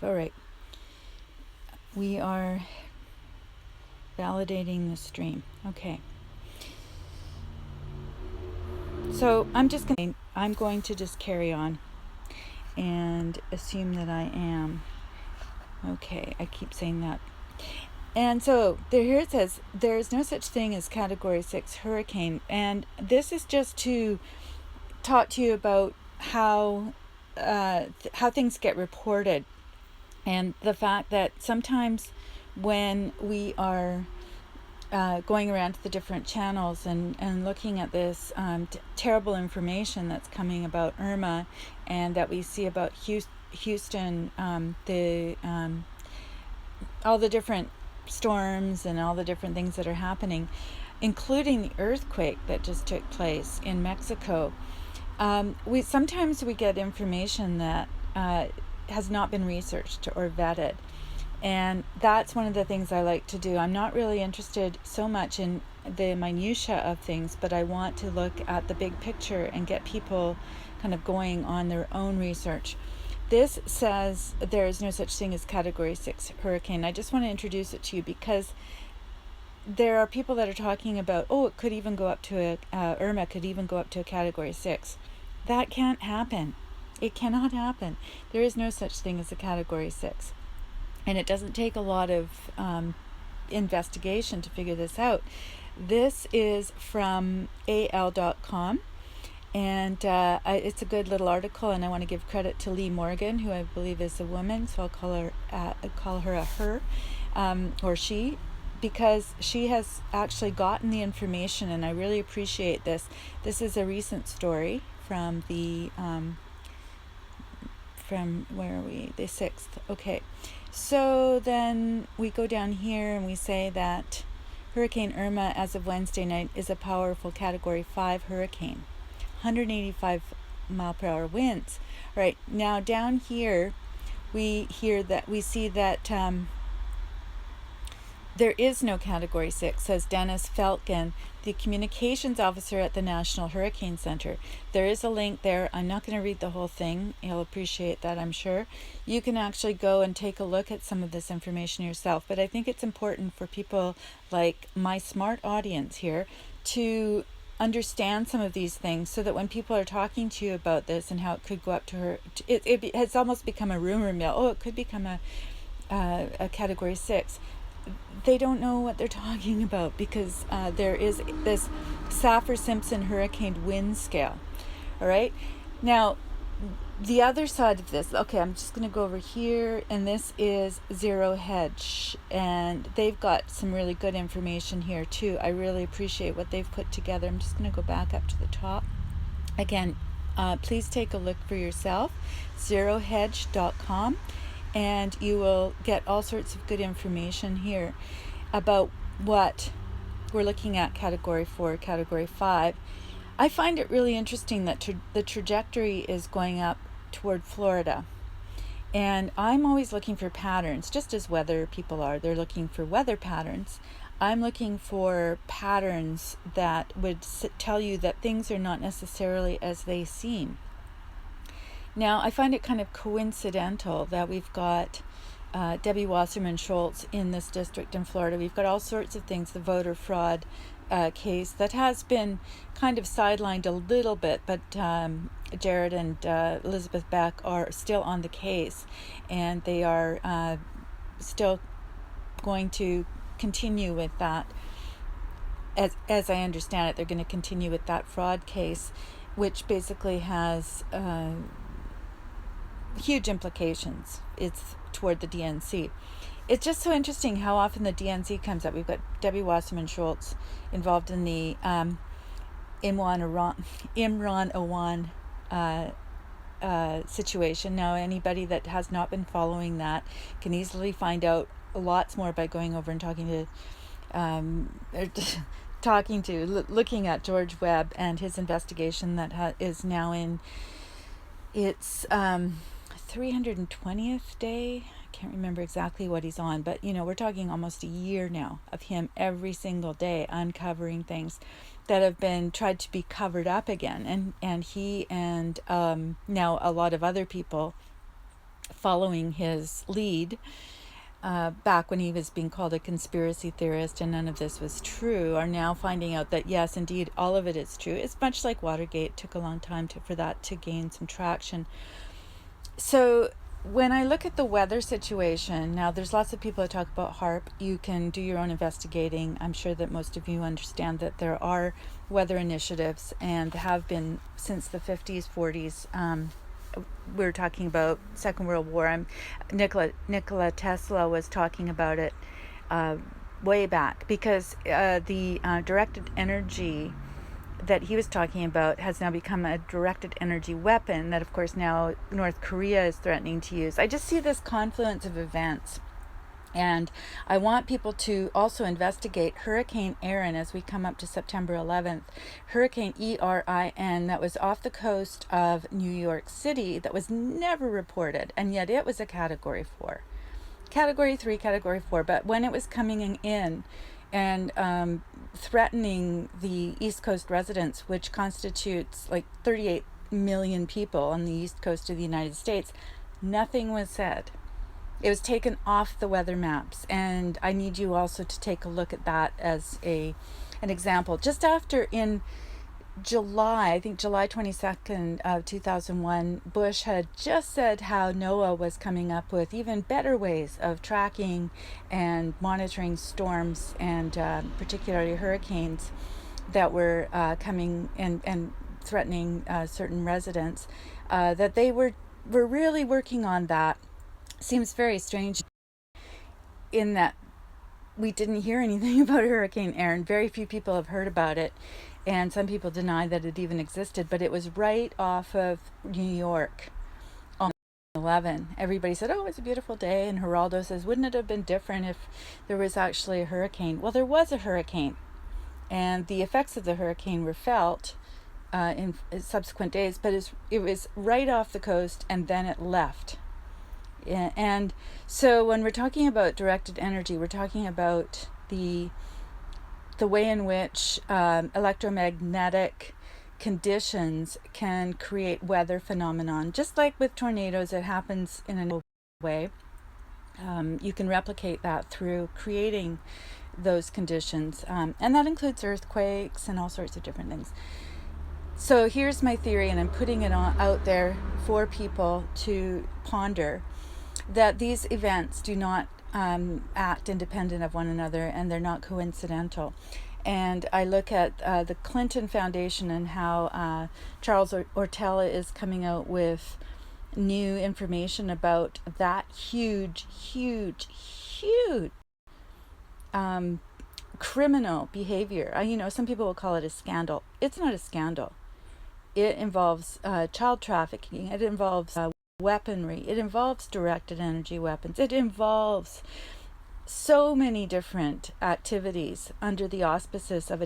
All right. We are validating the stream. Okay. So I'm going to just carry on and assume that I am. Okay, I keep saying that. And so here it says, there is no such thing as Category 6 hurricane. And this is just to talk to you about how things get reported, and the fact that sometimes when we are going around to the different channels and looking at this terrible information that's coming about Irma, and that we see about Houston, all the different storms and all the different things that are happening, including the earthquake that just took place in Mexico. We sometimes get information that has not been researched or vetted. And that's one of the things I like to do. I'm not really interested so much in the minutiae of things, but I want to look at the big picture and get people kind of going on their own research. This says there is no such thing as Category 6 hurricane. I just want to introduce it to you because there are people that are talking about, it could even go up to Irma could even go up to a Category 6. That can't happen. It cannot happen. There is no such thing as a Category 6. And it doesn't take a lot of investigation to figure this out. This is from al.com, and it's a good little article, and I want to give credit to Lee Morgan, who I believe is a woman, so I'll call her a her, or she, because she has actually gotten the information, and I really appreciate this. This is a recent story from the from where are we? The 6th. Okay. So then we go down here and we say that Hurricane Irma, as of Wednesday night, is a powerful Category 5 hurricane. 185 mile per hour winds. All right. Now down here we see that there is no Category 6, says Dennis Felkin, the communications officer at the National Hurricane Center. There is a link there. I'm not going to read the whole thing. You'll appreciate that, I'm sure. You can actually go and take a look at some of this information yourself. But I think it's important for people like my smart audience here to understand some of these things, so that when people are talking to you about this and how it could go up to her, it has almost become a rumor mill. It could become a Category 6. They don't know what they're talking about, because there is this Saffir-Simpson hurricane wind scale. All right. Now, the other side of this, okay, I'm just going to go over here, and this is Zero Hedge, and they've got some really good information here too. I really appreciate what they've put together. I'm just going to go back up to the top. Again, please take a look for yourself, zerohedge.com. And you will get all sorts of good information here about what we're looking at, Category 4, Category 5. I find it really interesting that the trajectory is going up toward Florida. And I'm always looking for patterns, just as weather people are. They're looking for weather patterns. I'm looking for patterns that would tell you that things are not necessarily as they seem. Now, I find it kind of coincidental that we've got Debbie Wasserman Schultz in this district in Florida. We've got all sorts of things, the voter fraud case that has been kind of sidelined a little bit, but Jared and Elizabeth Beck are still on the case, and they are still going to continue with that. As I understand it, they're going to continue with that fraud case, which basically has huge implications. It's toward the DNC. It's just so interesting how often the DNC comes up. We've got Debbie Wasserman Schultz involved in the Imran Oman situation. Now, anybody that has not been following that can easily find out lots more by going over and looking at George Webb and his investigation that is now in its 320th day. I can't remember exactly what he's on, but we're talking almost a year now of him every single day uncovering things that have been tried to be covered up again, and he and now a lot of other people following his lead back when he was being called a conspiracy theorist and none of this was true, are now finding out that yes, indeed, all of it is true. It's much like Watergate. It took a long time for that to gain some traction. So when I look at the weather situation, now there's lots of people that talk about HAARP. You can do your own investigating. I'm sure that most of you understand that there are weather initiatives and have been since the 50s, 40s. We're talking about Second World War. Nikola Tesla was talking about it way back, because the directed energy that he was talking about has now become a directed energy weapon that, of course, now North Korea is threatening to use. I just see this confluence of events. And I want people to also investigate Hurricane Erin as we come up to September 11th. Hurricane ERIN, that was off the coast of New York City, that was never reported, and yet it was a Category 4. Category 3, Category 4, but when it was coming in and threatening the East Coast residents, which constitutes like 38 million people on the East Coast of the United States, nothing was said. It was taken off the weather maps, and I need you also to take a look at that as an example. Just after, in July, I think July 22nd of 2001, Bush had just said how NOAA was coming up with even better ways of tracking and monitoring storms, and particularly hurricanes that were coming and threatening certain residents, that they were really working on that. Seems very strange in that we didn't hear anything about Hurricane Erin. Very few people have heard about it, and some people deny that it even existed, but it was right off of New York on 11. Everybody said, oh, it's a beautiful day, and Geraldo says, wouldn't it have been different if there was actually a hurricane? Well, there was a hurricane, and the effects of the hurricane were felt in subsequent days, but it was right off the coast, and then it left. And so when we're talking about directed energy, we're talking about the way in which electromagnetic conditions can create weather phenomenon. Just like with tornadoes, it happens in a way. You can replicate that through creating those conditions, and that includes earthquakes and all sorts of different things. So here's my theory, and I'm putting it out there for people to ponder, that these events do not act independent of one another, and they're not coincidental. And I look at the Clinton Foundation and how Charles Ortella is coming out with new information about that huge criminal behavior. Some people will call it a scandal. It's not a scandal. It involves child trafficking. It involves weaponry. It involves directed energy weapons. It involves so many different activities under the auspices of a